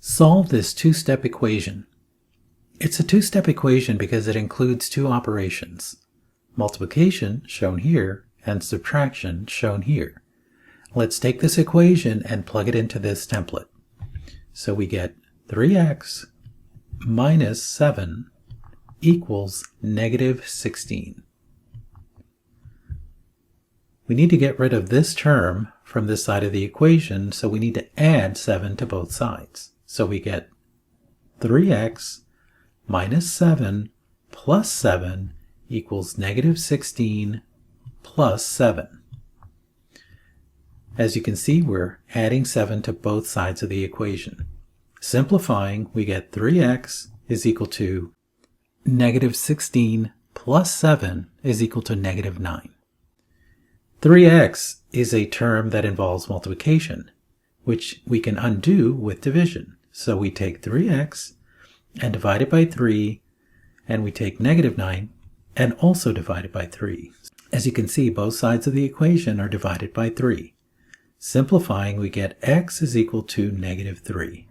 Solve this two-step equation. It's a two-step equation because it includes two operations, multiplication, shown here, and subtraction, shown here. Let's take this equation and plug it into this template. So we get 3x minus 7 equals negative 16. We need to get rid of this term from this side of the equation, so we need to add 7 to both sides. So we get 3x minus 7 plus 7 equals negative 16 plus 7. As you can see, we're adding 7 to both sides of the equation. Simplifying, we get 3x is equal to negative 16 plus 7 is equal to negative 9. 3x is a term that involves multiplication, which we can undo with division. So we take 3x and divide it by 3, and we take negative 9 and also divide it by 3. As you can see, both sides of the equation are divided by 3. Simplifying, we get x is equal to negative 3.